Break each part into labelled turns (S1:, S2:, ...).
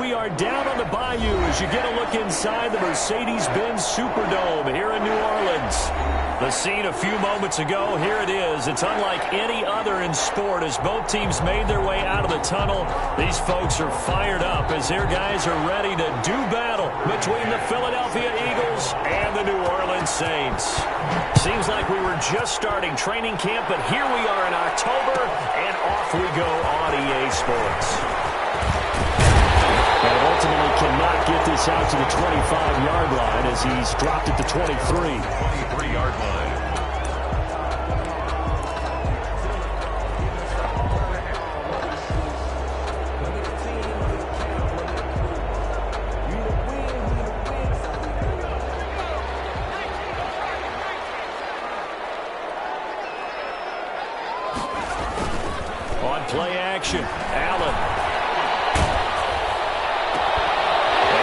S1: we are down on the bayou as you get a look inside the Mercedes-Benz Superdome here in New Orleans. The scene a few moments ago, here it is. It's unlike any other in sport as both teams made their way out of the tunnel. These folks are fired up as their guys are ready to do battle between the Philadelphia Eagles and the New Orleans Saints. Seems like we were just starting training camp, but here we are in October, and off we go on EA Sports. And ultimately cannot get this out to the 25-yard line as he's dropped at the 23. 23-yard line. On play action, Allen.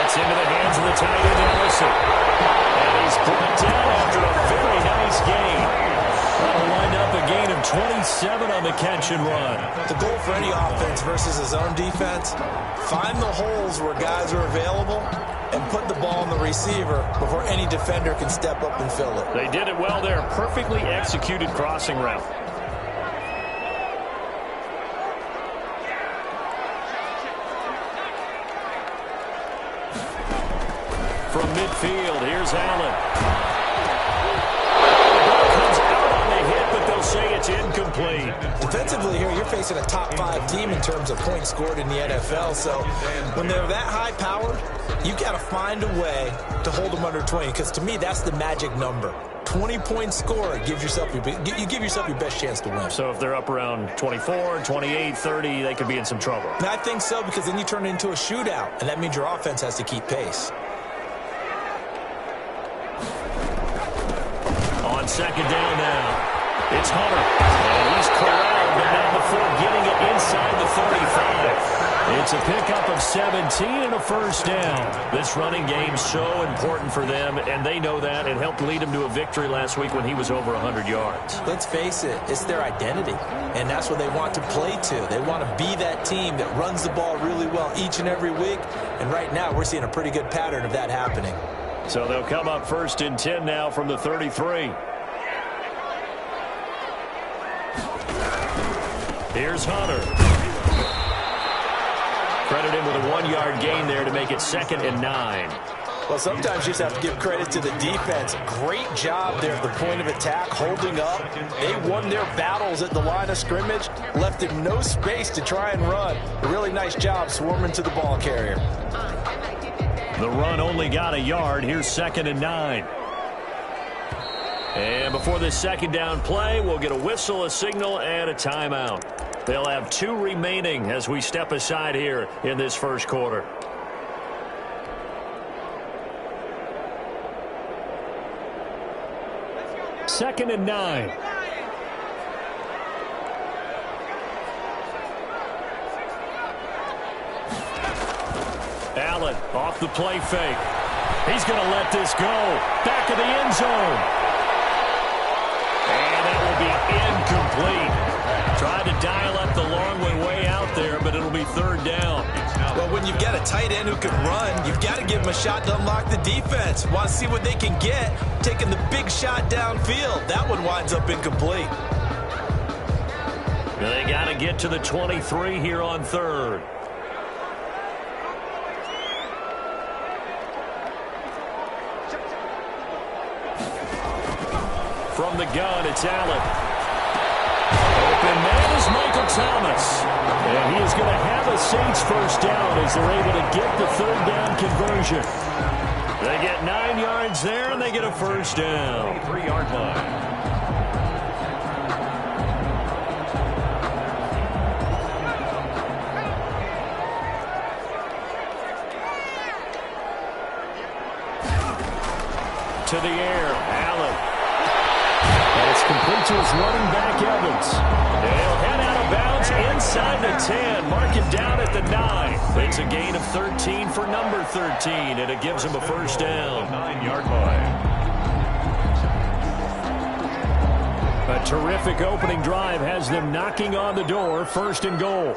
S1: Into the hands of the tight end, Ellison. And he's brought down after a very nice gain. That'll wind up a gain of 27 on the catch and run.
S2: The goal for any offense versus his own defense, find the holes where guys are available and put the ball on the receiver before any defender can step up and fill it.
S1: They did it well there. Perfectly executed crossing route. From midfield, here's Allen. The ball comes out on the hit, but they'll say it's incomplete.
S2: Defensively here, you're facing a top-5 team in terms of points scored in the NFL. So when they're that high-powered, you've got to find a way to hold them under 20. Because to me, that's the magic number. 20 points scored gives yourself you give yourself your best chance to win.
S1: So if they're up around 24, 28, 30, they could be in some trouble.
S2: And I think so, because then you turn it into a shootout, and that means your offense has to keep pace.
S1: Second down now. It's Hunter. And he's corralled, but not before getting it inside the 35. It's a pickup of 17 and a first down. This running game's so important for them, and they know that. It helped lead them to a victory last week when he was over 100 yards.
S2: Let's face it, it's their identity, and that's what they want to play to. They want to be that team that runs the ball really well each and every week, and right now we're seeing a pretty good pattern of that happening.
S1: So they'll come up first and 10 now from the 33. Here's Hunter. Credit him with a 1-yard gain there to make it 2nd and 9.
S2: Well, sometimes you just have to give credit to the defense. Great job there at the point of attack, holding up. They won their battles at the line of scrimmage, left him no space to try and run. A really nice job swarming to the ball carrier.
S1: The run only got a yard. Here's 2nd and 9. And before this second down play, we'll get a whistle, a signal, and a timeout. They'll have 2 remaining as we step aside here in this first quarter. Second and 9. Allen off the play fake. He's going to let this go. Back of the end zone. And that will be incomplete. Tried to dial up the long way out there, but it'll be 3rd down.
S2: Well, when you've got a tight end who can run, you've got to give him a shot to unlock the defense. Want to see what they can get, taking the big shot downfield. That one winds up incomplete.
S1: They got to get to the 23 here on 3rd. From the gun, it's Allen. Open man is Michael Thomas. And he is going to have a Saints first down as they're able to get the 3rd down conversion. They get 9 yards there, and they get a first down. 3-yard line. To the air, Allen. And it's complete to his running back, Evans. They'll head out of bounds inside the 10. Mark him down at the 9. It's a gain of 13 for number 13, and it gives him a first down. 9-yard line. A terrific opening drive has them knocking on the door. 1st and goal.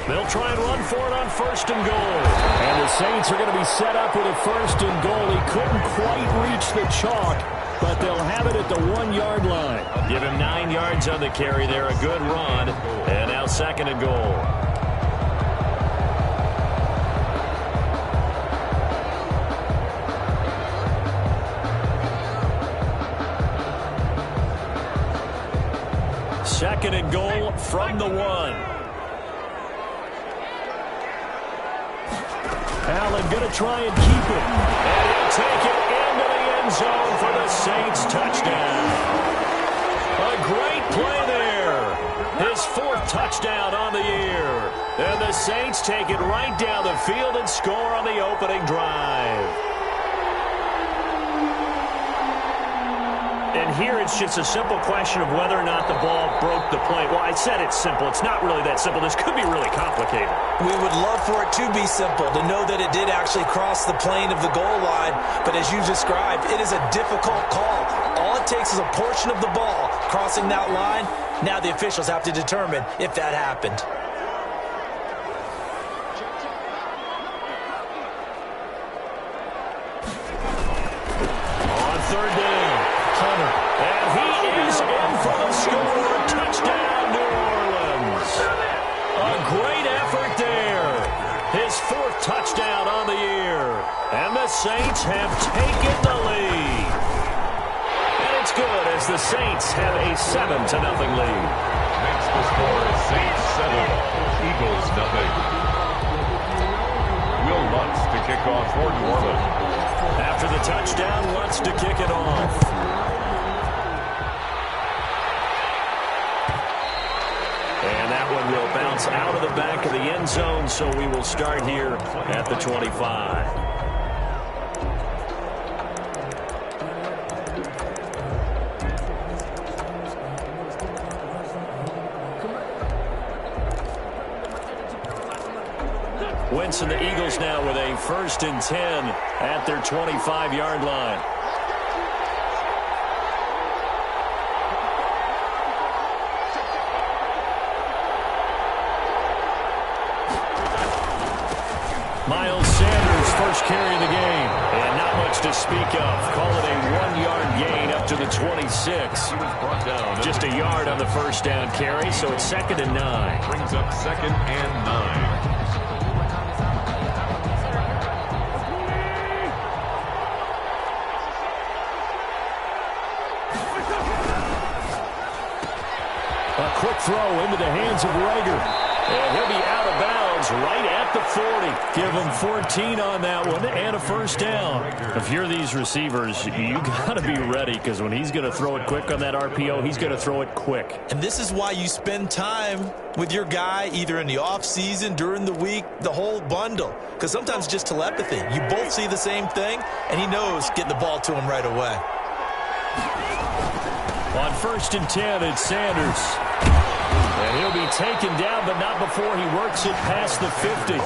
S1: They'll try and run for it on 1st and goal. And the Saints are going to be set up with a 1st and goal. He couldn't quite reach the chalk, but they'll have it at the 1-yard line. Give him 9 yards on the carry there. A good run. And now 2nd and goal. Second and goal from the 1. Allen going to try and keep it. And he'll take it into the end zone for the Saints touchdown. A great play there. His 4th touchdown on the year. And the Saints take it right down the field and score on the opening drive. And here it's just a simple question of whether or not the ball broke the play. Well, I said it's simple. It's not really that simple. This could be really complicated.
S2: We would love for it to be simple, to know that it did actually cross the plane of the goal line. But as you described, it is a difficult call. All it takes is a portion of the ball crossing that line. Now the officials have to determine if that happened.
S1: On 3rd down. And he is in for the score. Touchdown, New Orleans. A great effort there. His 4th touchdown on the year. And the Saints have taken the lead. And it's good as the Saints have a 7-0 lead.
S3: Makes the score Saints 7, Eagles 0. Will Lutz to kick off for New Orleans.
S1: After the touchdown, Lutz to kick it off. And that one will bounce out of the back of the end zone, so we will start here at the 25. Winston, the Eagles now with a 1st and 10 at their 25-yard line. Miles Sanders, first carry of the game. And not much to speak of. Call it a 1-yard gain up to the 26.
S3: He was brought down.
S1: Just a yard on the 1st down carry, so it's 2nd and 9.
S3: Brings up 2nd and 9.
S1: A quick throw into the hands of Rager. And he'll be out of bounds right at the 40. Give him 14 on that one and a 1st down. If you're these receivers, you got to be ready because when he's going to throw it quick on that RPO, he's going to throw it quick.
S2: And this is why you spend time with your guy either in the offseason, during the week, the whole bundle. Because sometimes it's just telepathy. You both see the same thing, and he knows getting the ball to him right away.
S1: On 1st and 10, it's Sanders. And he'll be taken down, but not before he works it past the 50.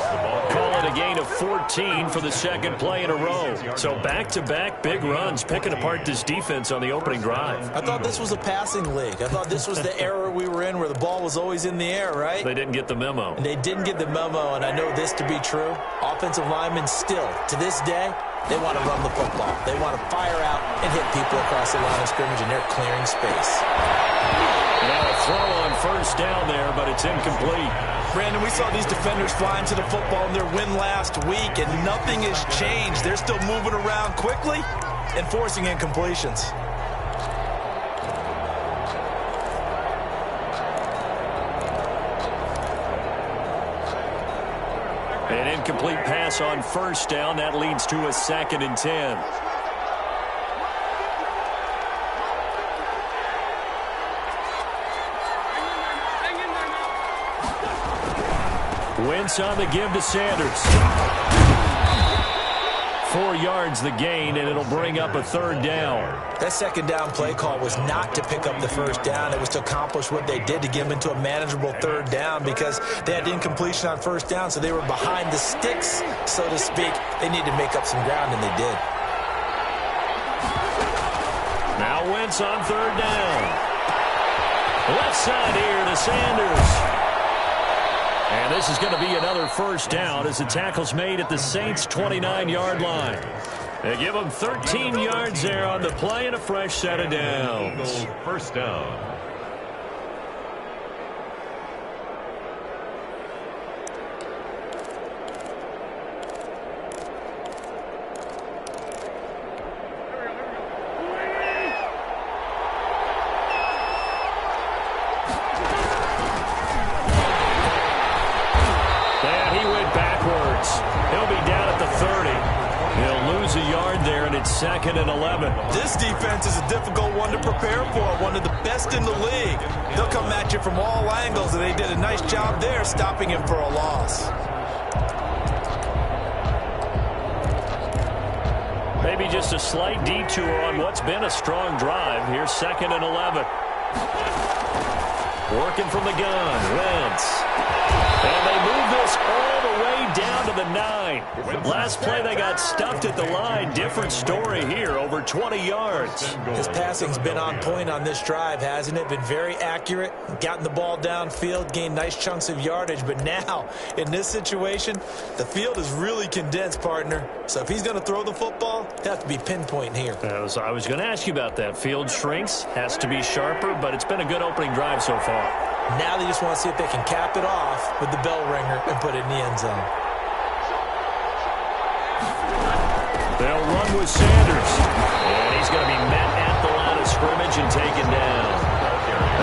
S1: Call it a gain of 14 for the 2nd play in a row. So back-to-back big runs, picking apart this defense on the opening drive.
S2: I thought this was a passing league. I thought this was the era we were in where the ball was always in the air, right?
S1: They didn't get the memo.
S2: And they didn't get the memo, and I know this to be true. Offensive linemen still, to this day, they want to run the football. They want to fire out and hit people across the line of scrimmage, and they're clearing space.
S1: Now a throw on 1st down there, but it's incomplete.
S2: Brandon, we saw these defenders flying to the football in their win last week, and nothing has changed. They're still moving around quickly and forcing incompletions.
S1: An incomplete pass on 1st down. That leads to a 2nd and 10. Wentz on the give to Sanders. 4 yards the gain, and it'll bring up a 3rd down.
S2: That 2nd down play call was not to pick up the 1st down. It was to accomplish what they did, to get them into a manageable 3rd down, because they had incompletion on 1st down, so they were behind the sticks, so to speak. They needed to make up some ground, and they did.
S1: Now Wentz on 3rd down. Left side here to Sanders. And this is going to be another first down as the tackle's made at the Saints' 29-yard line. They give them 13 yards there on the play and a fresh set of downs.
S3: First down.
S1: Second and 11.
S2: This defense is a difficult one to prepare for, one of the best in the league. They'll come at you from all angles, and they did a nice job there stopping him for a loss.
S1: Maybe just a slight detour on what's been a strong drive. Here's second and 11. Working from the gun, Wentz. And they move this all the way down to the 9. Last play they got stuffed at the line. Different story here, over 20 yards.
S2: His passing's been on point on this drive, hasn't it? Been very accurate, gotten the ball downfield, gained nice chunks of yardage. But now, in this situation, the field is really condensed, partner. So if he's going to throw the football, he'll have to be pinpoint here.
S1: I was going to ask you about that. Field shrinks, has to be sharper, but it's been a good opening drive so far.
S2: Now they just want to see if they can cap it off with the bell ringer and put it in the end zone.
S1: They'll run with Sanders. And he's going to be met at the line of scrimmage and taken down.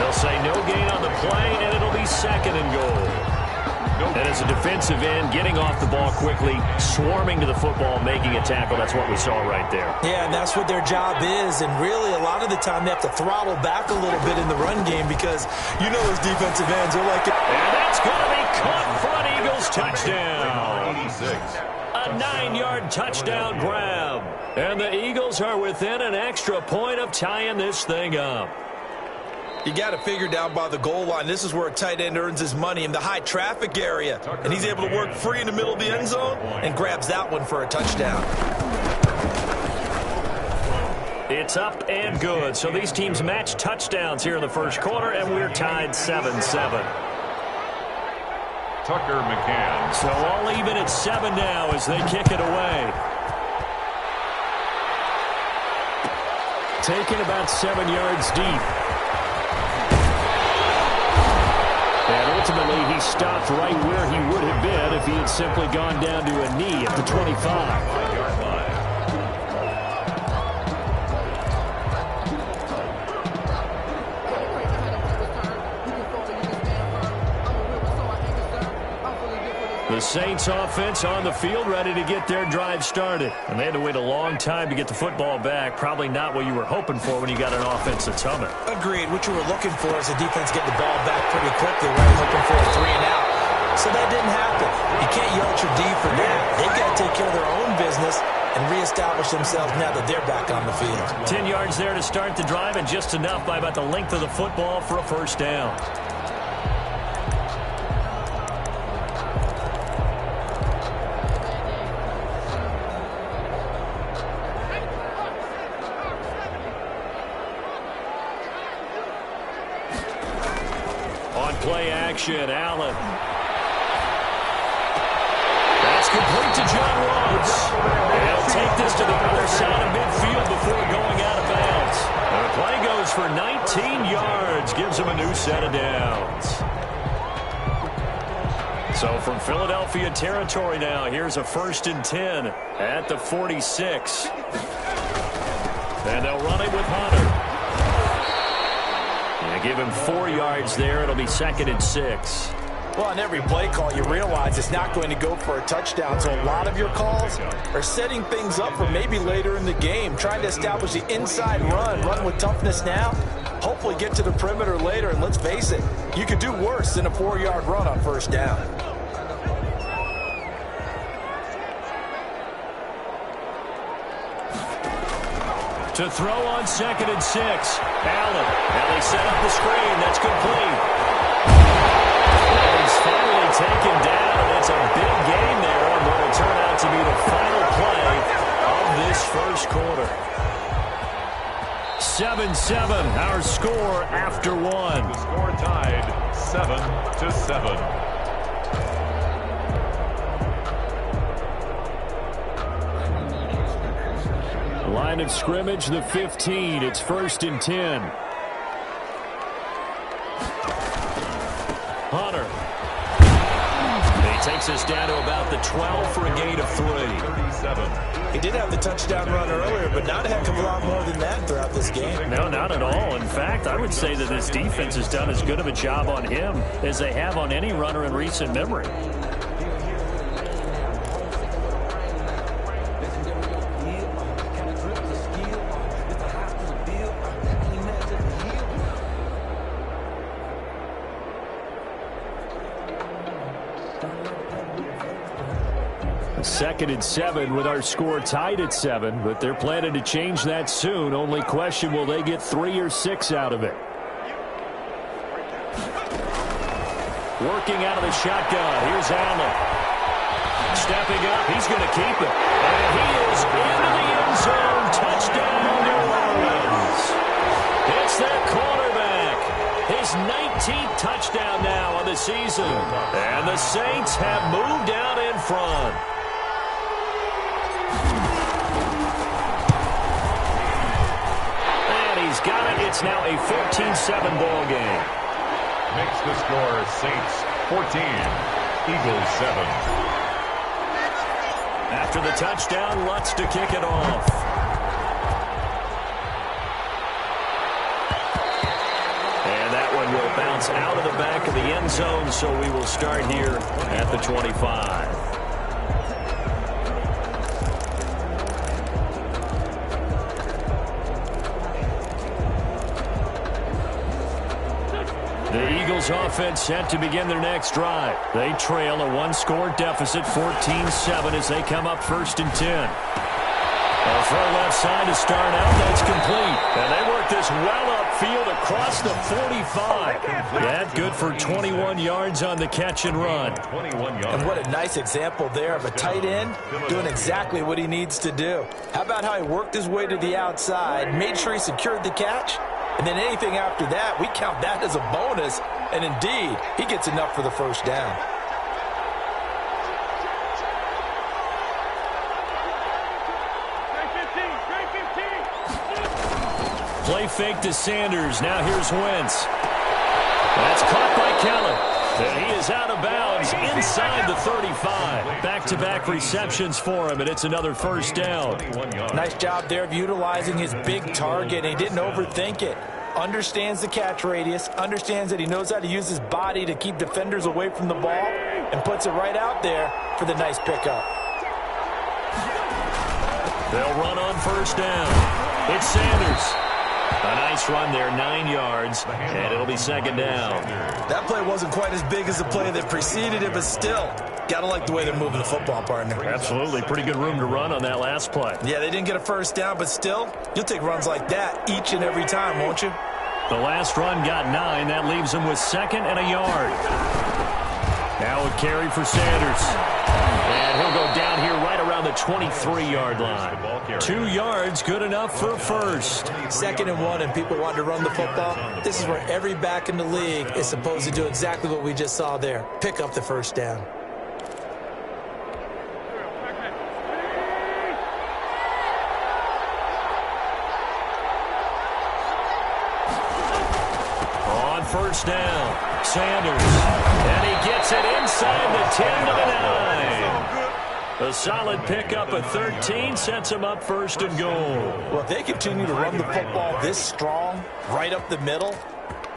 S1: They'll say no gain on the play, and it'll be second and goal. And as a defensive end, getting off the ball quickly, swarming to the football, making a tackle, that's what we saw right there.
S2: Yeah, and that's what their job is. And really, a lot of the time, they have to throttle back a little bit in the run game because you know those defensive ends are like it.
S1: And that's going to be caught for an Eagles touchdown. A 9-yard touchdown grab. And the Eagles are within an extra point of tying this thing up.
S2: You got to figure down by the goal line. This is where a tight end earns his money in the high traffic area. And he's able to work free in the middle of the end zone and grabs that one for a touchdown.
S1: It's up and good. So these teams match touchdowns here in the first quarter, and we're tied 7-7.
S3: Tucker McCann.
S1: So all even at 7 now as they kick it away. Taken about 7 yards deep. And ultimately, he stopped right where he would have been if he had simply gone down to a knee at the 25. The Saints offense on the field ready to get their drive started. And they had to wait a long time to get the football back. Probably not what you were hoping for when you got an offense that's humming.
S2: Agreed. What you were looking for is the defense getting the ball back pretty quickly, right? Hoping for a 3 and out. So that didn't happen. You can't yell at your D for that. They've got to take care of their own business and reestablish themselves now that they're back on the field.
S1: 10 yards there to start the drive, and just enough by about the length of the football for a first down. Play action, Allen. That's complete to John Ross. And he'll take this to the other side of midfield before going out of bounds. And the play goes for 19 yards, gives him a new set of downs. So from Philadelphia territory now, here's a 1st and 10 at the 46. And they'll run it with Hunter. Give him 4 yards there. It'll be 2nd and 6.
S2: Well, on every play call, you realize it's not going to go for a touchdown. So a lot of your calls are setting things up for maybe later in the game, trying to establish the inside run with toughness now, hopefully get to the perimeter later. And let's face it, you could do worse than a 4-yard run on first down.
S1: To throw on 2nd and 6. Allen. Now they set up the screen. That's complete. And he's finally taken down. And it's a big game there on what will turn out to be the final play of this first quarter. 7-7, our score after 1.
S3: The score tied 7-7.
S1: Line of scrimmage, the 15. It's 1st and 10. Hunter. He takes us down to about the 12 for a gain of 3.
S3: 37.
S2: He did have the touchdown run earlier, but not a heck of a lot more than that throughout this game.
S1: No, not at all. In fact, I would say that this defense has done as good of a job on him as they have on any runner in recent memory. Second and 7 with our score tied at 7, but they're planning to change that soon. Only question, will they get 3 or 6 out of it? Working out of the shotgun. Here's Allen. Stepping up. He's going to keep it. And he is into the end zone. Touchdown, New Orleans. It's their quarterback. His 19th touchdown now of the season. And the Saints have moved out in front. He's got it. It's now a 14-7 ball game.
S3: Makes the score Saints 14, Eagles 7.
S1: After the touchdown, Lutz to kick it off. And that one will bounce out of the back of the end zone, so we will start here at the 25. The Eagles offense set to begin their next drive. They trail a one-score deficit, 14-7, as they come up 1st and 10. A throw left side to start out. That's complete. And they work this well upfield across the 45. That good for 21 yards on the catch and run.
S3: 21 yards.
S2: And what a nice example there of a tight end doing exactly what he needs to do. How about how he worked his way to the outside, made sure he secured the catch, and then anything after that, we count that as a bonus. And indeed, he gets enough for the first down.
S1: Play fake to Sanders. Now here's Wentz. That's caught by Keller. And he is out of bounds inside the 35. Back-to-back receptions for him, and it's another first down.
S2: Nice job there of utilizing his big target. He didn't overthink it. Understands the catch radius, understands that he knows how to use his body to keep defenders away from the ball, and puts it right out there for the nice pickup.
S1: They'll run on first down. It's Sanders. A nice run there, 9 yards, and it'll be second down.
S2: That play wasn't quite as big as the play that preceded it, but still, got to like the way they're moving the football, partner.
S1: Absolutely. Pretty good room to run on that last play.
S2: Yeah, they didn't get a first down, but still, you'll take runs like that each and every time, won't you?
S1: The last run got 9. That leaves them with 2nd and a yard. Now a carry for Sanders. And he'll go down here right around the 23-yard line. 2 yards, good enough for a first.
S2: 2nd and 1, and people want to run the football. This is where every back in the league is supposed to do exactly what we just saw there. Pick up the first down.
S1: On first down, Sanders. And he gets it inside the 10 to the 9. A solid pickup of 13 sets him up 1st and goal.
S2: Well, if they continue to run the football this strong, right up the middle,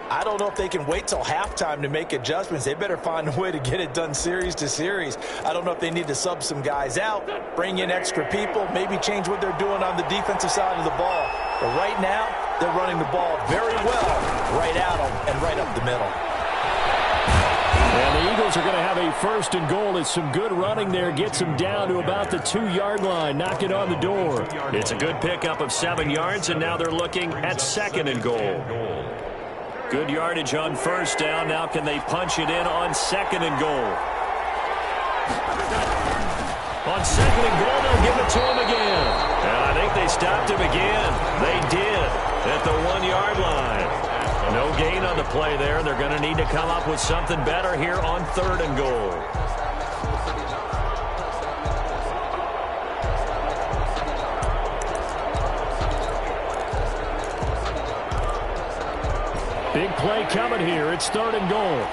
S2: I don't know if they can wait till halftime to make adjustments. They better find a way to get it done series to series. I don't know if they need to sub some guys out, bring in extra people, maybe change what they're doing on the defensive side of the ball. But right now, they're running the ball very well right at them and right up the middle.
S1: And the Eagles are going to have a 1st and goal as some good running there gets them down to about the 2-yard line. Knock it on the door. It's a good pickup of 7 yards, and now they're looking at 2nd and goal. Good yardage on first down. Now can they punch it in on 2nd and goal? On 2nd and goal, they'll give it to him again. And I think they stopped him again. They did at the 1-yard line. No gain on the play there. They're going to need to come up with something better here on 3rd and goal. Big play coming here. It's 3rd and goal.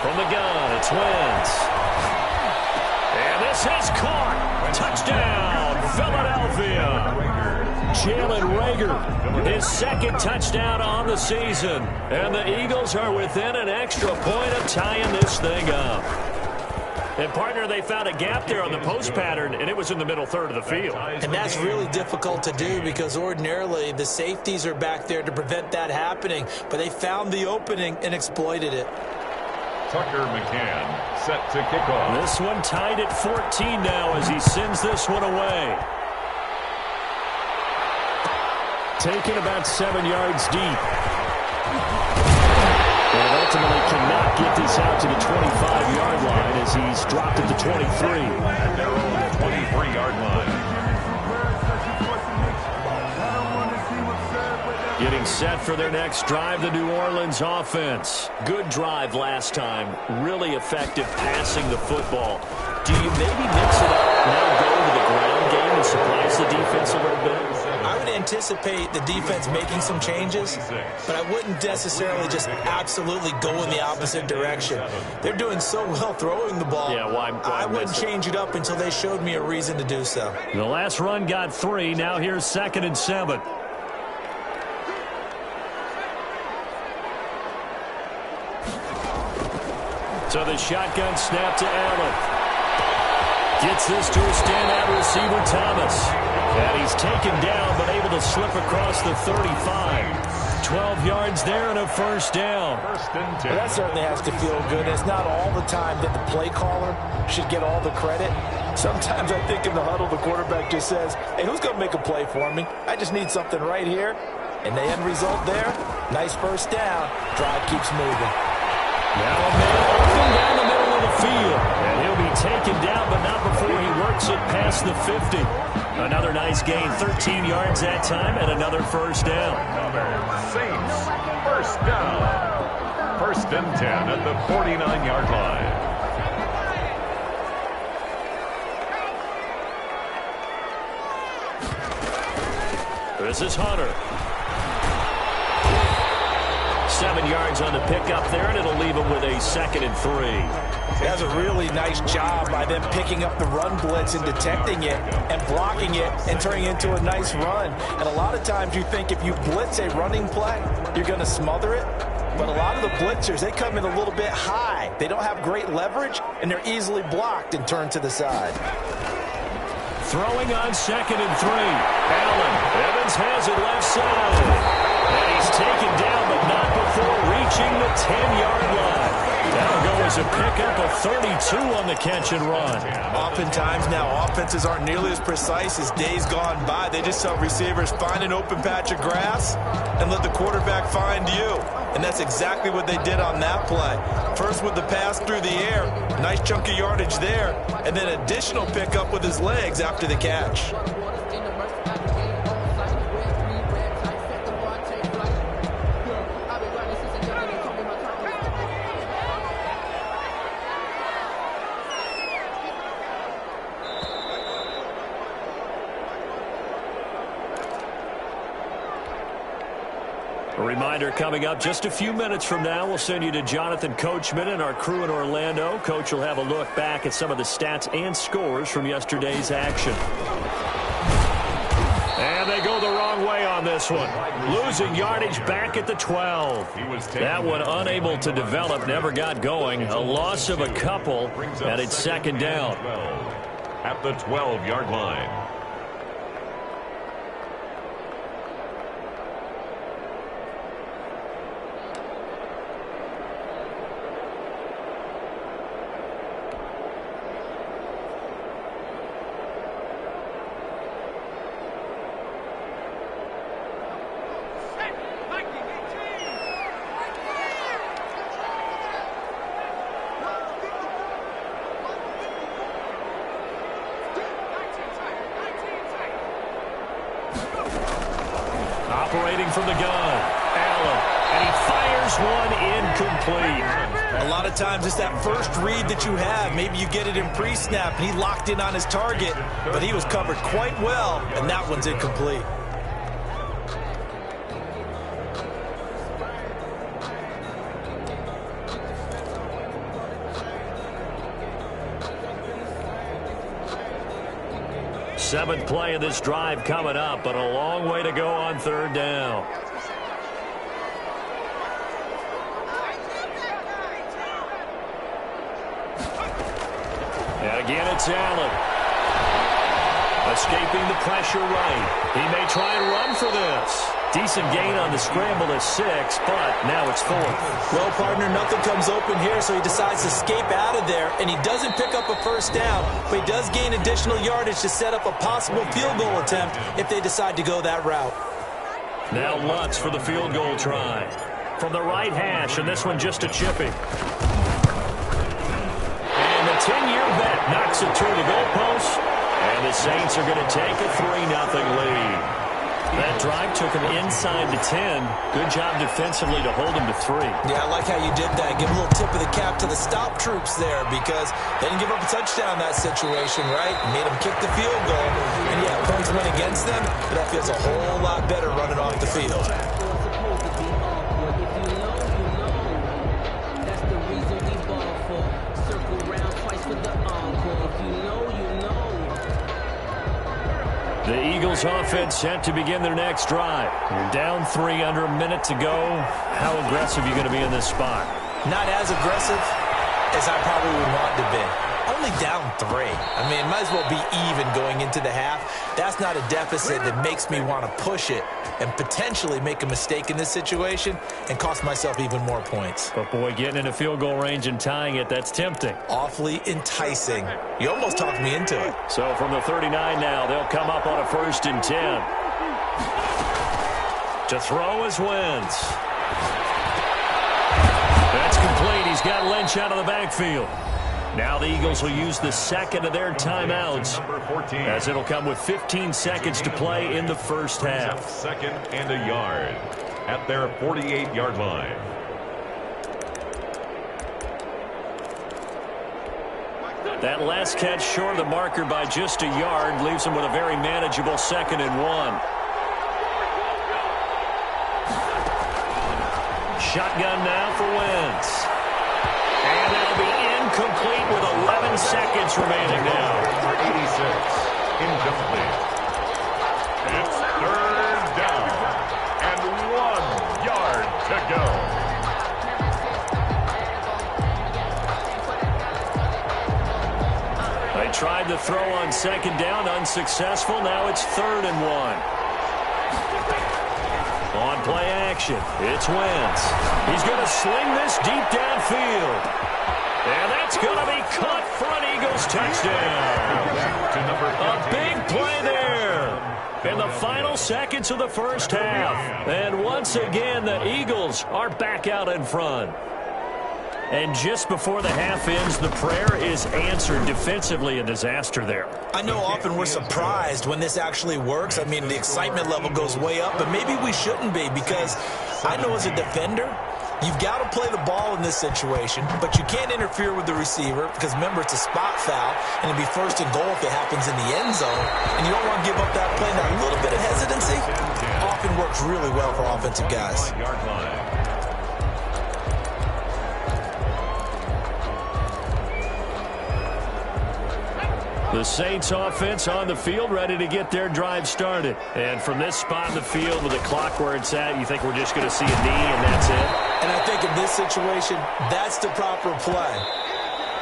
S1: From the gun, it's Wentz. And this is caught. Touchdown, Philadelphia. Jalen Reagor, his 2nd touchdown on the season. And the Eagles are within an extra point of tying this thing up. And, partner, they found a gap there on the post pattern, and it was in the middle third of the field.
S2: And that's really difficult to do because ordinarily the safeties are back there to prevent that happening. But they found the opening and exploited it.
S3: Tucker McCann set to kick off.
S1: This one tied at 14 now as he sends this one away. Taken about 7 yards deep. And ultimately cannot get this out to the 25-yard line as he's dropped at the 23.
S3: At their own 23-yard line.
S1: Getting set for their next drive, the New Orleans offense. Good drive last time. Really effective passing the football. Do you maybe mix it up, now go to the ground game and surprise the defense a little bit?
S2: I would anticipate the defense making some changes, but I wouldn't necessarily just absolutely go in the opposite direction. They're doing so well throwing the ball.
S1: Yeah, why
S2: I wouldn't change it up until they showed me a reason to do so.
S1: The last run got 3. Now here's 2nd and 7. So the shotgun snap to Allen. Gets this to a standout receiver, Thomas. And he's taken down, but able to slip across the 35. 12 yards there and a 1st down.
S3: 1st and 10.
S2: Well, that certainly has to feel good. It's not all the time that the play caller should get all the credit. Sometimes I think in the huddle, the quarterback just says, hey, who's going to make a play for me? I just need something right here. And the end result there, nice 1st down. Drive keeps moving.
S1: Now a man open down the middle of the field. And he'll be taken down, but not before he works it past the 50. Another nice gain, 13 yards that time, and another 1st down.
S3: Saints, 1st down. 1st and 10 at the 49-yard line.
S1: This is Hunter. 7 yards on the pickup there, and it'll leave him with a 2nd and 3.
S2: That's a really nice job by them picking up the run blitz and detecting it and blocking it and turning it into a nice run. And a lot of times you think if you blitz a running play, you're going to smother it. But a lot of the blitzers, they come in a little bit high. They don't have great leverage, and they're easily blocked and turned to the side.
S1: Throwing on 2nd and 3. Allen. Evans has it left side. And he's taken down, but not before reaching the 10-yard line. That'll go as a pickup of 32 on the catch and run.
S2: Oftentimes now, offenses aren't nearly as precise as days gone by. They just tell receivers, find an open patch of grass and let the quarterback find you. And that's exactly what they did on that play. First with the pass through the air, nice chunk of yardage there, and then additional pickup with his legs after the catch.
S1: A reminder coming up just a few minutes from now, we'll send you to Jonathan Coachman and our crew in Orlando. Coach will have a look back at some of the stats and scores from yesterday's action. And they go the wrong way on this one. Losing yardage back at the 12. That one unable to develop, never got going. A loss of a couple, and it's 2nd down.
S3: At the 12-yard line.
S1: Operating from the gun, Allen, and he fires Fires one incomplete.
S2: A lot of times it's that first read that you have. Maybe you get it in pre-snap, and he locked in on his target, but he was covered quite well, and that one's incomplete.
S1: Seventh play of this drive coming up, but a long way to go on third down. And again, it's Allen. Escaping the pressure right. He may try and run for this. Decent gain on the scramble to 6, but now it's 4th.
S2: Well, partner, nothing comes open here, so he decides to escape out of there, and he doesn't pick up a first down, but he does gain additional yardage to set up a possible field goal attempt if they decide to go that route.
S1: Now Lutz for the field goal try. From the right hash, and this one just a chipping. And the 10-year vet knocks it through the goalpost, and the Saints are going to take a 3-0 lead. That drive took him inside the 10. Good job defensively to hold him to 3.
S2: Yeah, I like how you did that. Give a little tip of the cap to the stop troops there because they didn't give up a touchdown in that situation, right? Made them kick the field goal. And, yeah, points went against them, but that feels a whole lot better running off the field.
S1: The Eagles offense set to begin their next drive. You're down 3 under a minute to go. How aggressive are you going to be in this spot?
S2: Not as aggressive as I probably would want to be. Only down 3. I mean, might as well be even going into the half. That's not a deficit that makes me want to push it and potentially make a mistake in this situation and cost myself even more points.
S1: But, boy, getting into field goal range and tying it, that's tempting.
S2: Awfully enticing. You almost talked me into it.
S1: So from the 39 now, they'll come up on a 1st and 10. To throw is Wentz. That's complete. He's got Lynch out of the backfield. Now the Eagles will use the second of their timeouts as it'll come with 15 seconds to play in the first half.
S3: Second and a yard at their 48-yard line.
S1: That last catch short of the marker by just a yard leaves them with a very manageable 2nd and 1. Shotgun now for Wentz. And that'll be incomplete with 11 seconds remaining now.
S3: 86, incomplete. It's third down and 1 yard to go.
S1: They tried to throw on 2nd down, unsuccessful. Now it's 3rd and 1. On play action, it's Wentz. He's going to sling this deep downfield. And that's going to be caught for an Eagles touchdown. A big play there in the final seconds of the first half. And once again, the Eagles are back out in front. And just before the half ends, the prayer is answered. Defensively, a disaster there.
S2: I know often we're surprised when this actually works. I mean, the excitement level goes way up, but maybe we shouldn't be because I know as a defender, you've got to play the ball in this situation, but you can't interfere with the receiver because, remember, it's a spot foul, and it'll be 1st and goal if it happens in the end zone, and you don't want to give up that play. Now, a little bit of hesitancy often works really well for offensive guys.
S1: The Saints offense on the field, ready to get their drive started. And from this spot in the field with the clock where it's at, you think we're just going to see a knee and that's it?
S2: And I think in this situation, that's the proper play.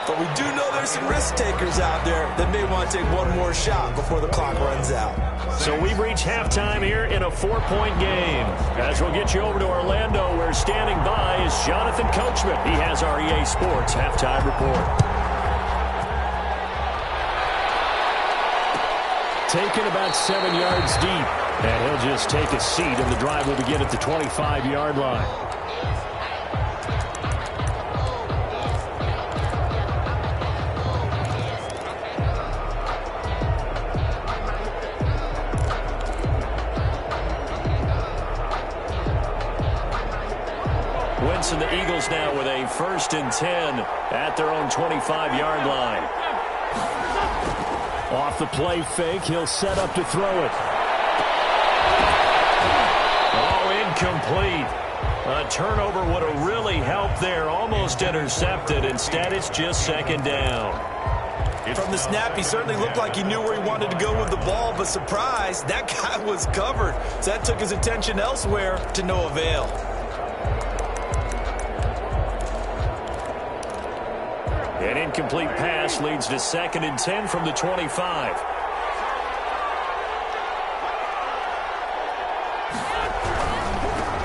S2: But we do know there's some risk takers out there that may want to take one more shot before the clock runs out.
S1: So we've reached halftime here in a 4-point game. As we'll get you over to Orlando, where standing by is Jonathan Coachman. He has our EA Sports halftime report. Taken about 7 yards deep, and he'll just take a seat, and the drive will begin at the 25-yard line. Johnson, the Eagles now with a 1st and 10 at their own 25-yard line.
S4: Off the play fake, he'll set up to throw it.
S1: Oh, incomplete. A turnover would have really helped there. Almost intercepted. Instead, it's just 2nd down.
S2: From the snap, he certainly looked like he knew where he wanted to go with the ball, but surprise, that guy was covered. So that took his attention elsewhere to no avail.
S1: An incomplete pass leads to 2nd and 10 from the 25.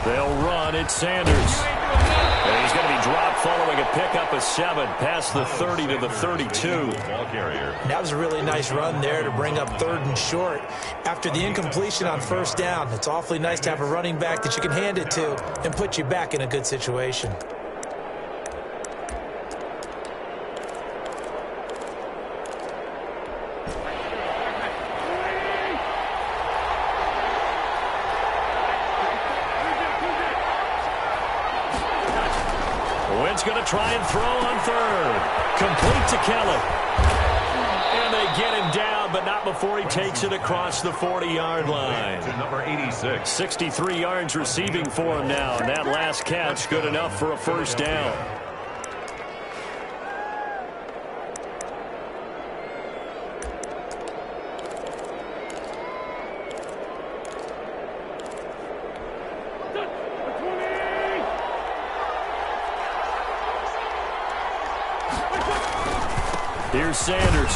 S1: They'll run. It's Sanders. And he's going to be dropped following a pickup of 7 past the 30 to the 32.
S2: That was a really nice run there to bring up 3rd and short. After the incompletion on 1st down, it's awfully nice to have a running back that you can hand it to and put you back in a good situation.
S1: Wentz going to try and throw on 3rd. Complete to Kelly. And they get him down, but not before he takes it across the 40-yard line.
S3: To number 86.
S1: 63 yards receiving for him now, and that last catch good enough for a 1st down. Here's Sanders.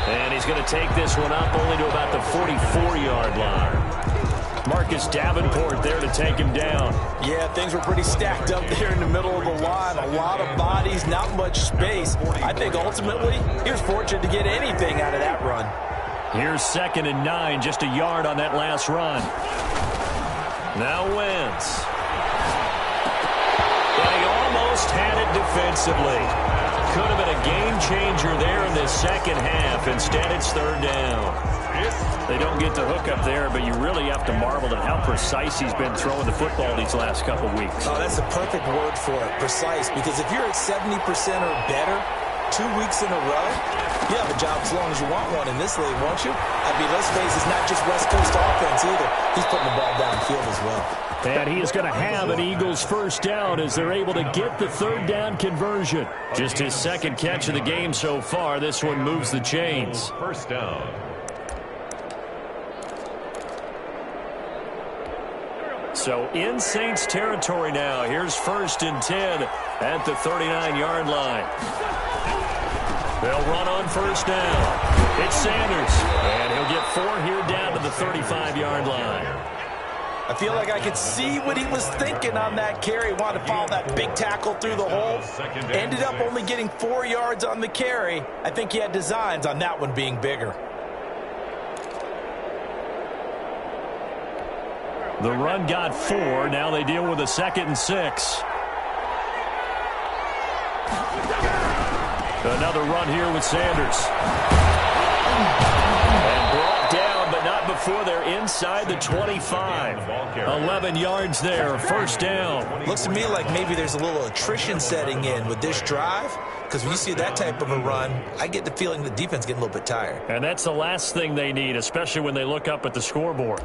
S1: And he's going to take this one up only to about the 44-yard line. Marcus Davenport there to take him down.
S2: Yeah, things were pretty stacked up there in the middle of the line. A lot of bodies, not much space. I think ultimately he was fortunate to get anything out of that run.
S1: Here's 2nd and 9, just a yard on that last run. Now Wentz. And he almost had it defensively. Could have been a game changer there in the 2nd half. Instead, it's 3rd down. They don't get the hook up there, but you really have to marvel at how precise he's been throwing the football these last couple weeks.
S2: Oh, that's the perfect word for it, precise, because if you're at 70% or better 2 weeks in a row, you have a job as long as you want one in this league, won't you? I mean, let's face it, it's not just West Coast offense either. He's putting the ball downfield as well.
S4: And he is going to have an Eagles 1st down as they're able to get the 3rd down conversion.
S1: Just his 2nd catch of the game so far. This one moves the chains.
S3: 1st down.
S1: So in Saints territory now. Here's 1st and 10 at the 39-yard line. They'll run on 1st down. It's Sanders. And he'll get 4 here down to the 35-yard line.
S2: I feel like I could see what he was thinking on that carry. Wanted to follow that big tackle through the hole. Ended up only getting 4 yards on the carry. I think he had designs on that one being bigger.
S1: The run got 4. Now they deal with a 2nd and 6. Another run here with Sanders. And brought down, but not before they're inside the 25. 11 yards there, 1st down.
S2: Looks to me like maybe there's a little attrition setting in with this drive, because when you see that type of a run, I get the feeling the defense getting a little bit tired.
S1: And that's the last thing they need, especially when they look up at the scoreboard.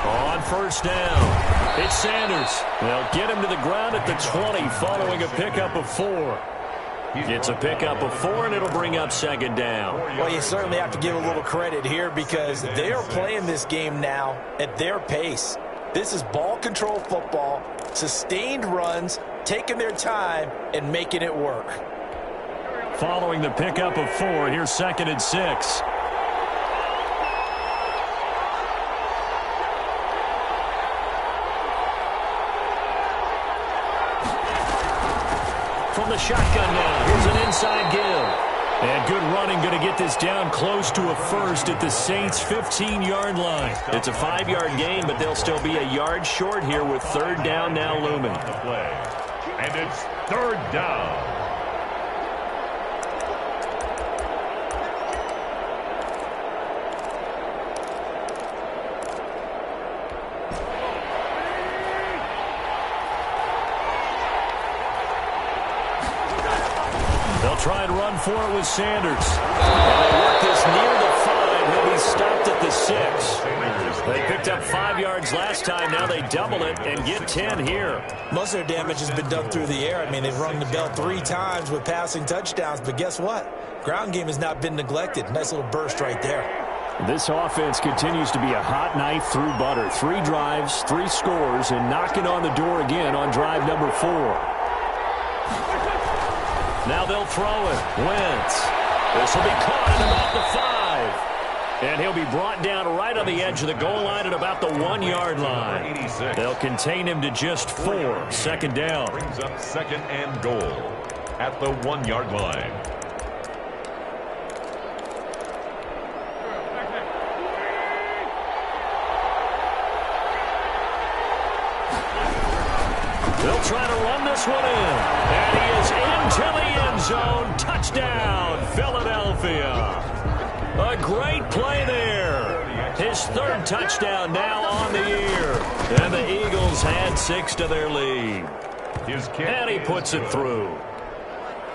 S1: On 1st down, it's Sanders. They'll get him to the ground at the 20 following a pickup of 4. It's a pickup of 4, and it'll bring up 2nd down.
S2: Well, you certainly have to give a little credit here because they are playing this game now at their pace. This is ball control football, sustained runs, taking their time, and making it work.
S1: Following the pickup of 4, here's 2nd and 6. From the shotgun now, here's an inside give. And good running, going to get this down close to a 1st at the Saints' 15-yard line. It's a 5-yard gain, but they'll still be a yard short here with 3rd down now looming.
S3: And it's 3rd down.
S1: They'll try and run for it with Sanders. And they work this near the 5. He'll be stopped at the 6. They picked up 5 yards last time. Now they double it and get 10 here.
S2: Most of their damage has been done through the air. I mean, they've rung the bell 3 times with passing touchdowns. But guess what? Ground game has not been neglected. Nice little burst right there.
S4: This offense continues to be a hot knife through butter. 3 drives, 3 scores, and knocking on the door again on drive number 4.
S1: Now they'll throw it. Wentz. This will be caught at about the 5. And he'll be brought down right on the edge of the goal line at about the 1-yard line. They'll contain him to just 4. Second down.
S3: Brings up second and goal at the 1-yard line.
S1: They'll try to run this one in. And he is into the end zone. Touchdown, Philadelphia. A great play there. His 3rd touchdown now on the year. And the Eagles had 6 to their lead. And he puts it through.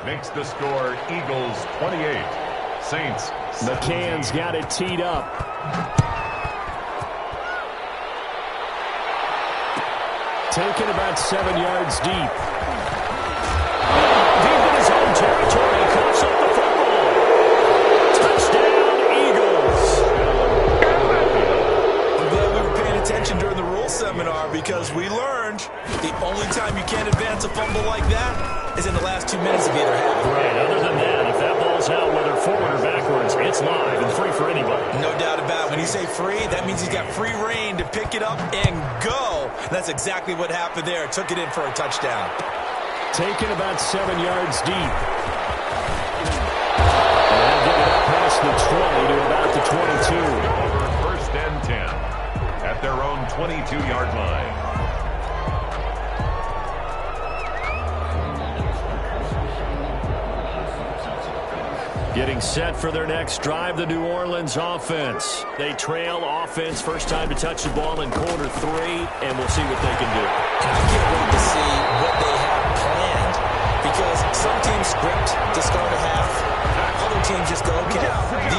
S3: Makes the score Eagles 28. Saints.
S4: McCann's got it teed up. Taken about 7 yards deep.
S1: Deep in his own territory. He coughs up the football. Touchdown, Eagles.
S2: I'm glad we were paying attention during the rule seminar because we learned the only time you can't advance a fumble like that is in the last 2 minutes of either half.
S1: Right, other than that, if that ball's out, whether forward or backwards, it's live and free for anybody.
S2: No doubt about it. When you say free, that means he's got free reign to pick it up and go. And that's exactly what happened there. Took it in for a touchdown.
S4: Taken about 7 yards deep. And get it up past the 20 to about the 22.
S3: First and 10 at their own 22-yard line.
S1: Getting set for their next drive, the New Orleans offense. They trail offense, first time to touch the ball in quarter 3, and we'll see what they can do.
S2: I can't wait to see what they have planned because some teams script to start a half. Other teams just go, okay,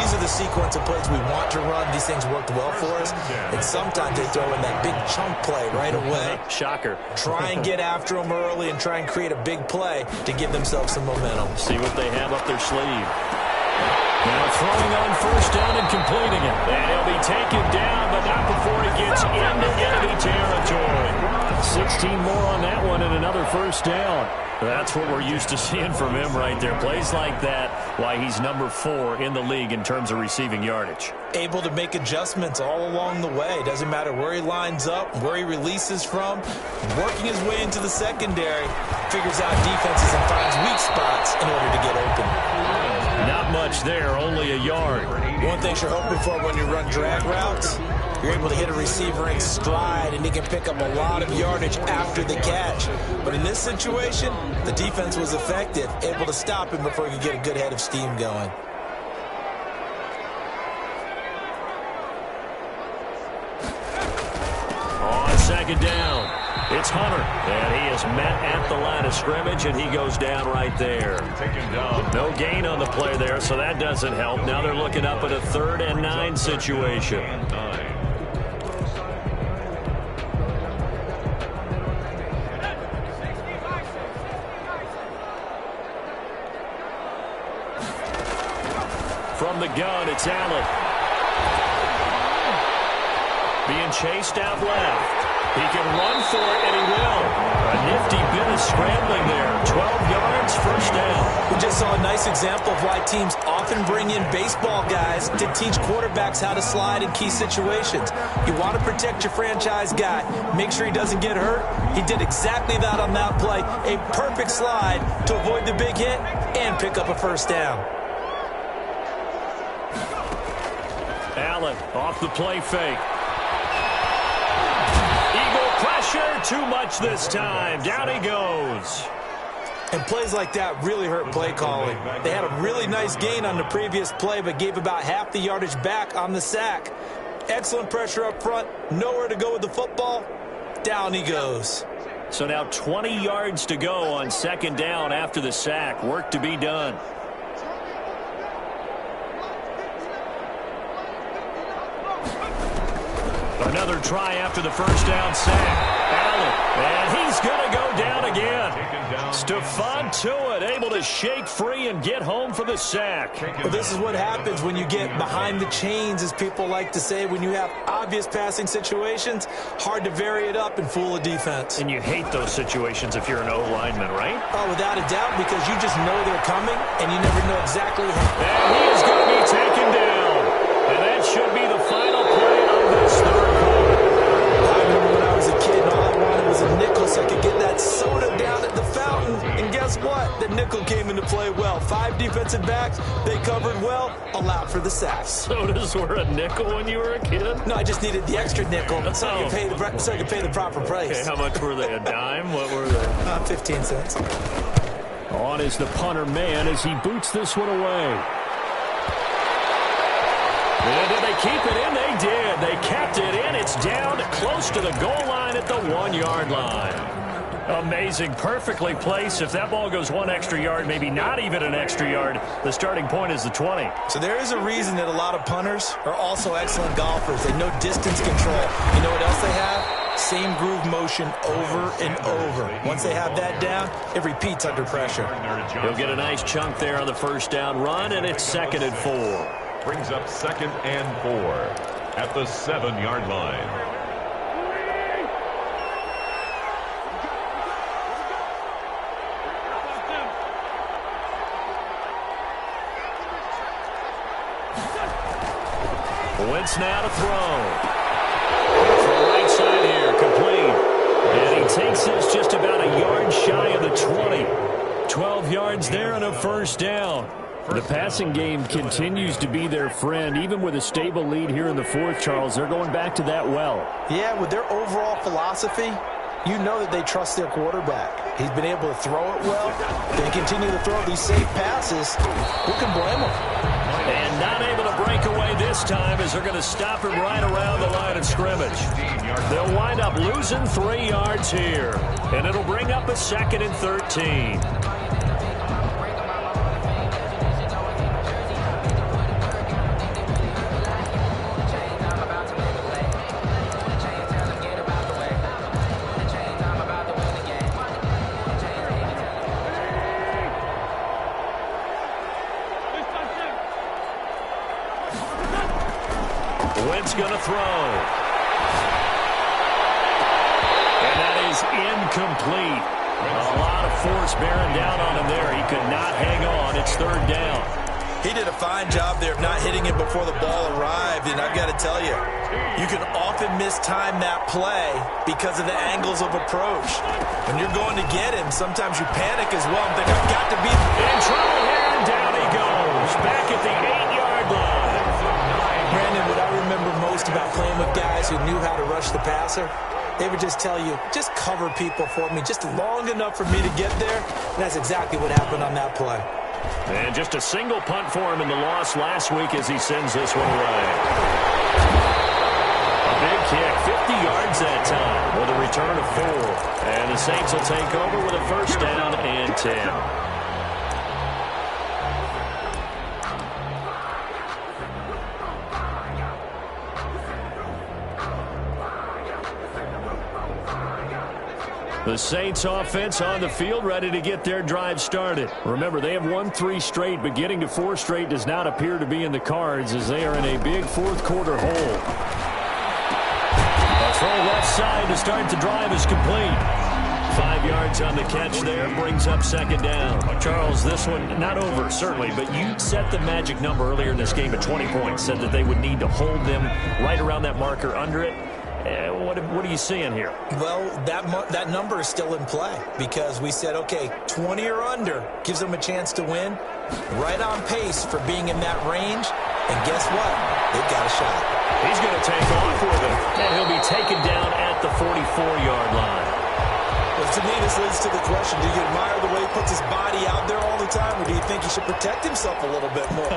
S2: these are the sequence of plays we want to run. These things worked well for us. And sometimes they throw in that big chunk play right away.
S1: Shocker.
S2: Try and get after them early and try and create a big play to give themselves some momentum.
S1: See what they have up their sleeve. Now throwing on first down and completing it. And he'll be taken down, but not before he gets into enemy territory. 16 more on that one and another first down. That's what we're used to seeing from him right there. Plays like that, why he's number 4 in the league in terms of receiving yardage.
S2: Able to make adjustments all along the way. Doesn't matter where he lines up, where he releases from. Working his way into the secondary. Figures out defenses and finds weak spots in order to get open.
S1: Not much there, only a yard.
S2: One thing you're hoping for when you run drag routes, you're able to hit a receiver in stride and he can pick up a lot of yardage after the catch. But in this situation, the defense was effective, able to stop him before he could get a good head of steam going.
S1: On second down, it's Hunter, and he is met at the line of scrimmage, and he goes down right there.
S3: Taken down.
S1: No gain on the play there, so that doesn't help. Now they're looking up at a 3rd and 9 situation. From the gun, it's Allen. Being chased out left. He can run for it, and he will. A nifty bit of scrambling there. 12 yards, first down.
S2: We just saw a nice example of why teams often bring in baseball guys to teach quarterbacks how to slide in key situations. You want to protect your franchise guy. Make sure he doesn't get hurt. He did exactly that on that play. A perfect slide to avoid the big hit and pick up a first down.
S1: Allen off the play fake. Eagle pressure, too much this time. Down he goes.
S2: And plays like that really hurt play calling. They had a really nice gain on the previous play, but gave about half the yardage back on the sack. Excellent pressure up front. Nowhere to go with the football. Down he goes.
S1: So now 20 yards to go on second down after the sack. Work to be done. Another try after the first down sack. Allen, and he's going to go down again. Stephon Tuitt able to shake free and get home for the sack.
S2: Well, this is what happens when you get behind the chains, as people like to say. When you have obvious passing situations, hard to vary it up and fool a defense.
S1: And you hate those situations if you're an O-lineman, right?
S2: Oh, without a doubt, because you just know they're coming, and you never know exactly how.
S1: And he is going to be taken down. And that should be the final play of this third quarter.
S2: I remember when I was a kid, and all I wanted was a nickel so I could get that soda down at the fountain. And guess what? The nickel came into play well. 5 defensive backs, they covered well, allowed for the sacks.
S1: Sodas were a nickel when you were a kid?
S2: No, I just needed the extra nickel so I could pay the proper price.
S1: Okay, how much were they? A dime? What were they?
S2: 15 cents.
S4: On is the punter man as he boots this one away.
S1: And did they keep it in? They did. They kept it in. It's down close to the goal line at the 1-yard line. Amazing. Perfectly placed. If that ball goes 1 extra yard, maybe not even an extra yard, the starting point is the 20.
S2: So there is a reason that a lot of punters are also excellent golfers. They know distance control. You know what else they have? Same groove motion over and over. Once they have that down, it repeats under pressure.
S1: He'll get a nice chunk there on the first down run, and it's 2nd and 4.
S3: Brings up 2nd and 4 at the 7-yard line.
S1: Wentz now to throw. From the right side here, complete. And he takes this just about a yard shy of the 20. 12 yards there and a first down.
S4: The passing game continues to be their friend. Even with a stable lead here in the fourth, Charles, they're going back to that well.
S2: Yeah, with their overall philosophy, you know that they trust their quarterback. He's been able to throw it well. They continue to throw these safe passes. Who can blame them?
S1: And not able to break away this time as they're going to stop him right around the line of scrimmage. They'll wind up losing 3 yards here. And it'll bring up a 2nd and 13. Wentz going to throw. And that is incomplete. A lot of force bearing down on him there. He could not hang on. It's 3rd down.
S2: He did a fine job there of not hitting it before the ball arrived, and I've got to tell you, you can often mistime that play because of the angles of approach. When you're going to get him, sometimes you panic as well and think, I've got to be
S1: in trouble here, and down he goes. Back at the 8-yard line.
S2: Brandon, what I remember most about playing with guys who knew how to rush the passer, they would just tell you, just cover people for me, just long enough for me to get there. And that's exactly what happened on that play.
S1: And just a single punt for him in the loss last week as he sends this one away. A big kick, 50 yards that time with a return of 4. And the Saints will take over with a first down and 10. The Saints offense on the field, ready to get their drive started. Remember, they have won 3 straight, but getting to 4 straight does not appear to be in the cards as they are in a big fourth quarter hole. A throw left side to start the drive is complete. 5 yards on the catch there, brings up 2nd down. Charles, this one not over, certainly, but you set the magic number earlier in this game at 20 points, said that they would need to hold them right around that marker under it. What are you seeing here?
S2: Well, that number is still in play because we said, okay, 20 or under gives them a chance to win. Right on pace for being in that range. And guess what? They've got a shot.
S1: He's going to take off with him, and he'll be taken down at the 44-yard line.
S2: Well, to me, this This leads to the question, do you admire the way he puts his body out there all the time, or do you think he should protect himself a little bit more?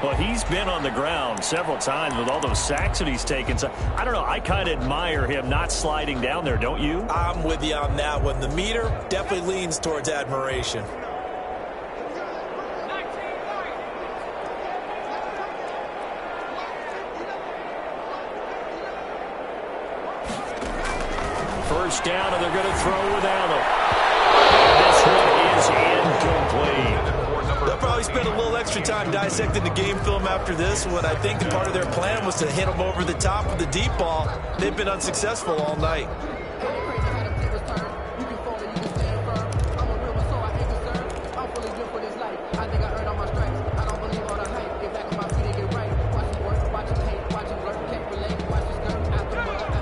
S1: Well, he's been on the ground several times with all those sacks that he's taken. So, I don't know. I kind of admire him not sliding down there, don't you?
S2: I'm with you on that one. The meter definitely leans towards admiration.
S1: First down, and they're going to throw without him. This one is incomplete.
S2: They'll probably spend a little extra time dissecting the game film after this one. I think part of their plan was to hit them over the top of the deep ball. They've been unsuccessful all night.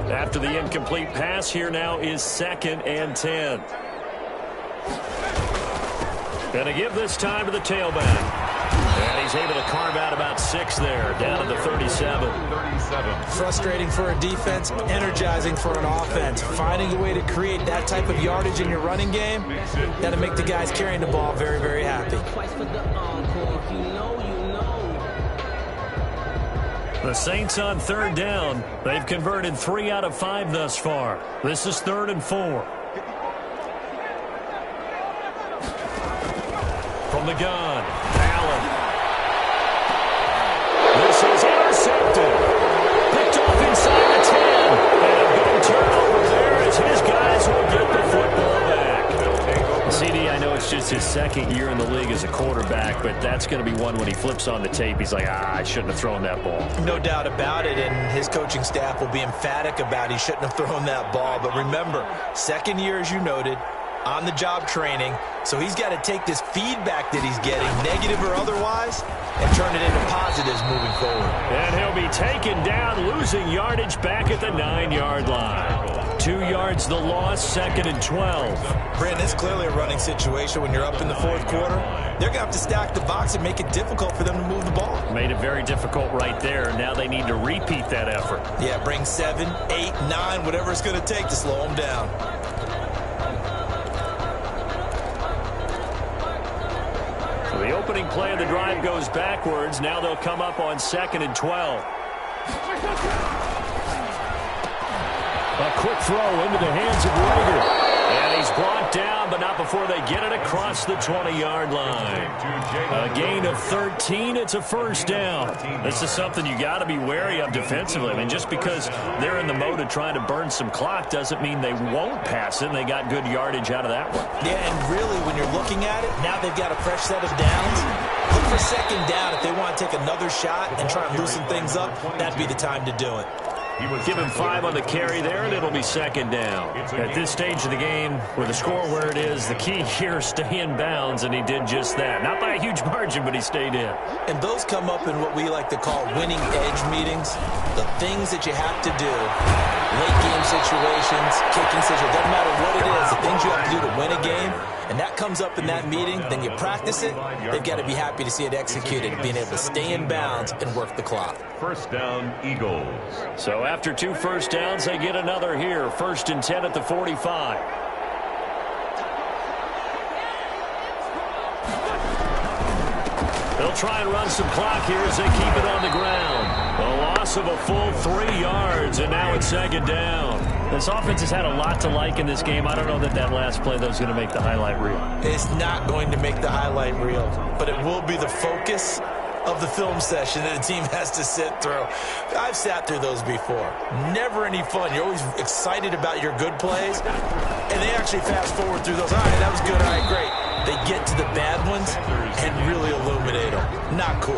S1: After the incomplete pass, here now is 2nd and 10. Going to give this time to the tailback. And he's able to carve out about 6 there, down to the 37.
S2: Frustrating for a defense, energizing for an offense. Finding a way to create that type of yardage in your running game, got to make the guys carrying the ball very, very happy.
S1: The Saints on 3rd down. They've converted 3 out of 5 thus far. This is 3rd and 4. From the gun, Allen. This is intercepted. Picked off inside the 10. And a big turnover there as his guys will get the football back. CD, I know it's just his 2nd year in the league as a quarterback, but that's going to be one when he flips on the tape. He's like, I shouldn't have thrown that ball.
S2: No doubt about it, and his coaching staff will be emphatic about he shouldn't have thrown that ball. But remember, 2nd year, as you noted, on-the-job training, so he's got to take this feedback that he's getting, negative or otherwise, and turn it into positives moving forward.
S1: And he'll be taken down, losing yardage back at the 9-yard line. 2 yards the loss, 2nd and 12.
S2: Brandon, it's clearly a running situation when you're up in the 4th quarter. They're going to have to stack the box and make it difficult for them to move the ball.
S1: Made it very difficult right there. Now they need to repeat that effort.
S2: Yeah, bring 7, 8, 9, whatever it's going to take to slow them down.
S1: So the opening play of the drive goes backwards. Now they'll come up on 2nd and 12. A quick throw into the hands of Rager. And he's brought down, but not before they get it across the 20-yard line. A gain of 13. It's a 1st down. This is something you got to be wary of defensively. I mean, just because they're in the mode of trying to burn some clock doesn't mean they won't pass it. And they got good yardage out of that one.
S2: Yeah, and really, when you're looking at it, now they've got a fresh set of downs. Look for 2nd down. If they want to take another shot and try and loosen things up, that'd be the time to do it.
S1: Give him 5 on the carry there, and it'll be 2nd down. At this stage of the game, with the score where it is, the key here is stay in bounds, and he did just that. Not by a huge margin, but he stayed in.
S2: And those come up in what we like to call winning edge meetings. The things that you have to do, late game situations, kicking situations, doesn't matter what it is, the things you have to do to win a game, and that comes up in that meeting, then you practice it, they've got to be happy to see it executed, being able to stay in bounds and work the clock.
S3: 1st down, Eagles.
S1: So after 2 first downs, they get another here. 1st and 10 at the 45. They'll try and run some clock here as they keep it on the ground. A loss of a full 3 yards, and now it's 2nd down. This offense has had a lot to like in this game. I don't know that last play, though, is going to make the highlight reel.
S2: It's not going to make the highlight reel, but it will be the focus of the film session that the team has to sit through. I've sat through those before. Never any fun. You're always excited about your good plays, and they actually fast forward through those. All right, that was good. All right, great. They get to the bad ones and really illuminate them. Not cool.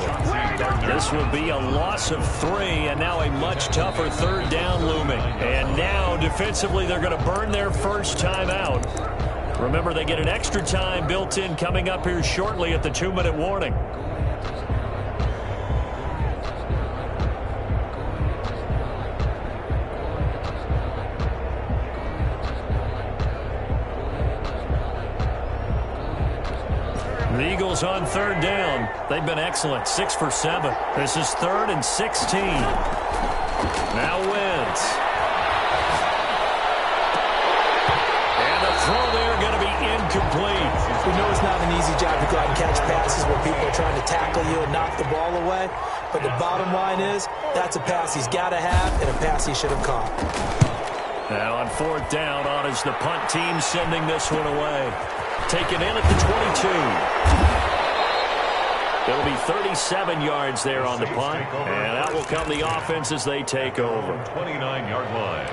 S1: This will be a loss of 3, and now a much tougher 3rd down looming. And now, defensively, they're going to burn their first time out. Remember, they get an extra time built in coming up here shortly at the 2-minute warning. The Eagles on 3rd down. They've been excellent. 6 for 7. This is 3rd and 16. Now Wentz. And the throw there going to be incomplete.
S2: We know it's not an easy job to go out and catch passes where people are trying to tackle you and knock the ball away. But the bottom line is, that's a pass he's got to have and a pass he should have caught.
S1: Now on fourth down, on is the punt team sending this one away. Taken in at the 22. It'll be 37 yards there on the punt, and that will come the offense as they take over.
S3: 29-yard line.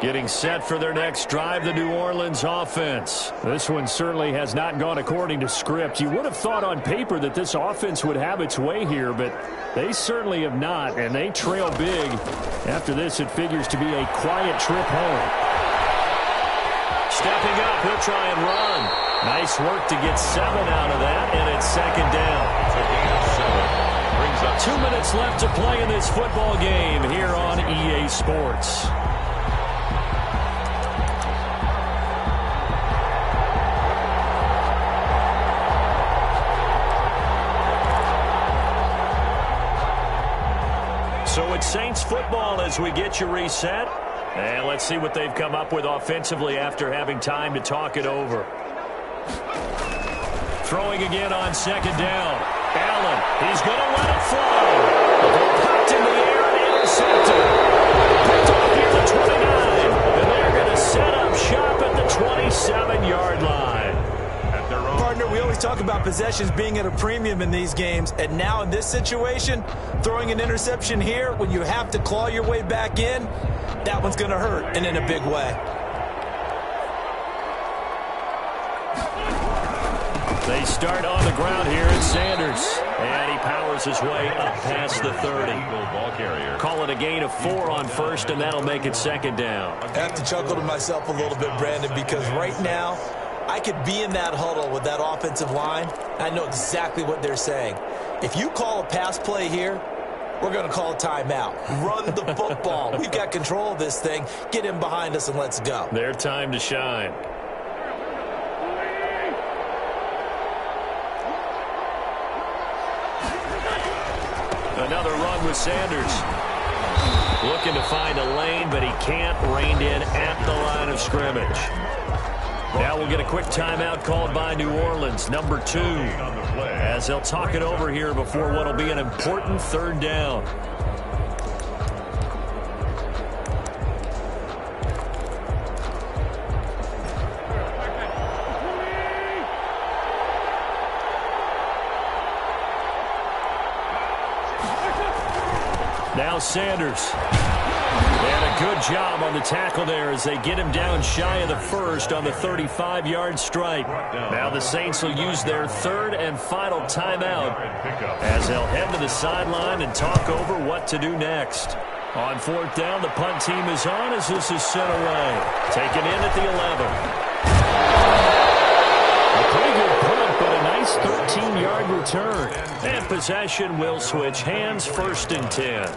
S1: Getting set for their next drive, the New Orleans offense.
S4: This one certainly has not gone according to script. You would have thought on paper that this offense would have its way here, but they certainly have not, and they trail big. After this, it figures to be a quiet trip home.
S1: Stepping up, he'll try and run. Nice work to get 7 out of that, and it's second down.
S3: It's a gain of 7. Brings up
S1: 2 minutes left to play in this football game here on EA Sports. So it's Saints football as we get you reset. And let's see what they've come up with offensively after having time to talk it over. Throwing again on second down. Allen, he's going to let it fly. The ball popped in the air and intercepted. Picked off near the 29. And they're going to set up shop at the 27-yard line.
S2: Partner, we always talk about possessions being at a premium in these games, and now in this situation, throwing an interception here when you have to claw your way back in, that one's going to hurt, and in a big way.
S1: They start on the ground here at Sanders, and he powers his way up past the 30.
S3: ball carrier.
S1: Call it a gain of 4 on first, and that'll make it second down.
S2: I have to chuckle to myself a little bit, Brandon, because right now, I could be in that huddle with that offensive line. I know exactly what they're saying. If you call a pass play here, we're going to call a timeout. Run the football. We've got control of this thing. Get him behind us and let's go.
S1: Their time to shine. Another run with Sanders. Looking to find a lane, but he can't. Reined in at the line of scrimmage. Now we'll get a quick timeout called by New Orleans, number 2, as they'll talk it over here before what will be an important third down. Now Sanders. And a good job on the tackle there as they get him down shy of the first on the 35-yard strike. Now the Saints will use their third and final timeout as they'll head to the sideline and talk over what to do next. On fourth down, the punt team is on as this is sent away. Taken in at the 11. A pretty good punt, but a nice 13-yard return. And possession will switch hands, 1st and 10.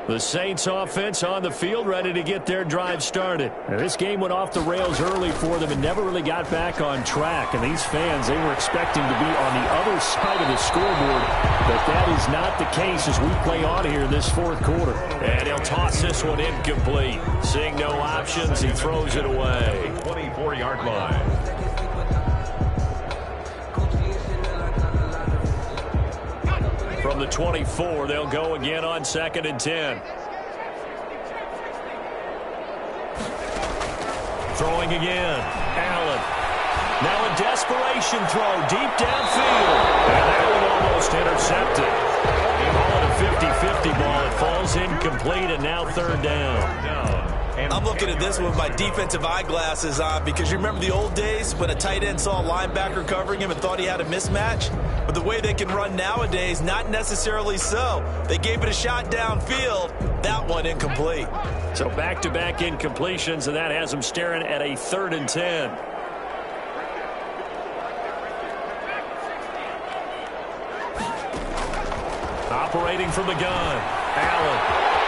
S1: The Saints offense on the field, ready to get their drive started.
S4: Now, this game went off the rails early for them and never really got back on track. And these fans, they were expecting to be on the other side of the scoreboard. But that is not the case as we play on here in this fourth quarter.
S1: And he'll toss this one incomplete. Seeing no options, he throws it away.
S3: 24-yard line.
S1: From the 24, they'll go again on 2nd and 10. Throwing again. Allen. Now a desperation throw deep downfield. And that one almost intercepted. Call it a 50-50 ball. It falls incomplete, and now third down.
S2: I'm looking at this with my defensive eyeglasses on because you remember the old days when a tight end saw a linebacker covering him and thought he had a mismatch? But the way they can run nowadays, not necessarily so. They gave it a shot downfield. That one incomplete.
S1: So back-to-back incompletions, and that has them staring at a 3rd and 10. Operating from the gun. Allen.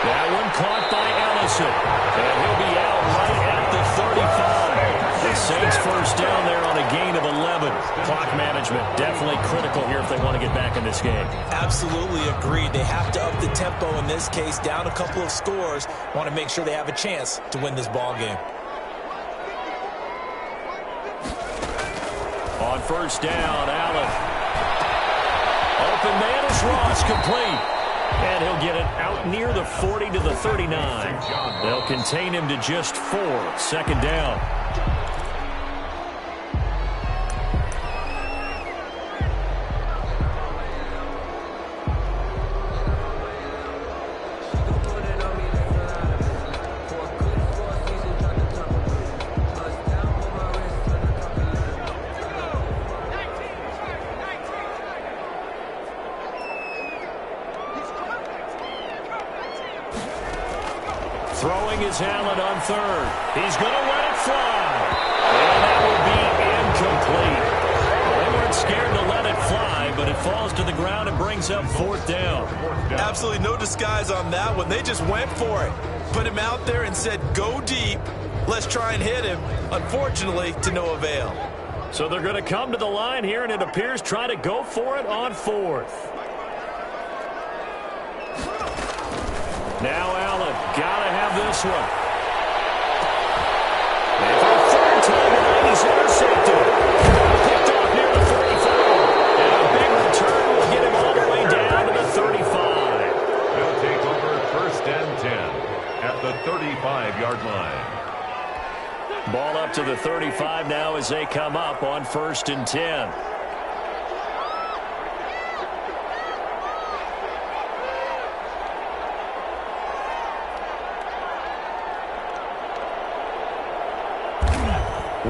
S1: That one caught by Ellison. And he'll be out right at the 35. The Saints first down there on a gain of 11. Clock management definitely critical here if they want to get back in this game.
S2: Absolutely agreed. They have to up the tempo in this case, down a couple of scores. Want to make sure they have a chance to win this ball game.
S1: On first down, Allen. Open man is Ross, complete. And he'll get it out near the 40 to the 39. They'll contain him to just 4. Second down. Throwing is Allen on third. He's going to let it fly. And that will be incomplete. They weren't scared to let it fly, but it falls to the ground and brings up fourth down.
S2: Absolutely no disguise on that one. They just went for it. Put him out there and said, go deep. Let's try and hit him. Unfortunately, to no avail.
S1: So they're going to come to the line here, and it appears try to go for it on fourth. Now Allen, gotta have this one. And for the third time tonight, he's intercepted. Picked off near the 34. And a big return will get him all the way down to the 35.
S3: They'll take over first and 10 at the 35-yard line.
S1: Ball up to the 35 now as they come up on first and 10.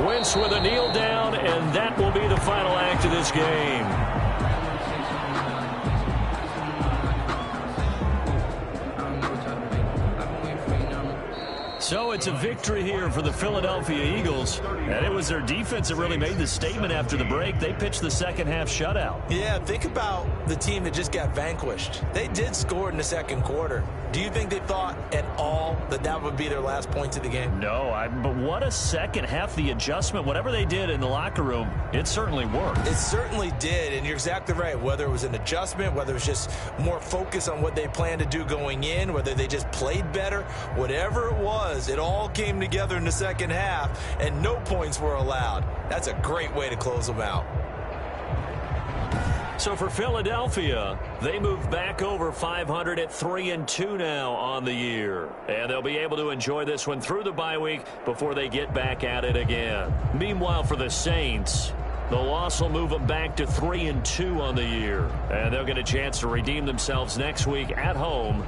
S1: Wentz with a kneel down, and that will be the final act of this game. So it's a victory here for the Philadelphia Eagles, and it was their defense that really made the statement after the break. They pitched the second half shutout.
S2: Yeah, think about the team that just got vanquished. They did score in the second quarter. Do you think they thought at all that that would be their last points of the game?
S1: No, but what a second half. The adjustment, whatever they did in the locker room, it certainly worked.
S2: It certainly did, and you're exactly right. Whether it was an adjustment, whether it was just more focus on what they planned to do going in, whether they just played better, whatever it was, it all came together in the second half, and no points were allowed. That's a great way to close them out.
S1: So for Philadelphia, they move back over 500 at 3-2 now on the year. And they'll be able to enjoy this one through the bye week before they get back at it again. Meanwhile, for the Saints, the loss will move them back to 3-2 on the year. And they'll get a chance to redeem themselves next week at home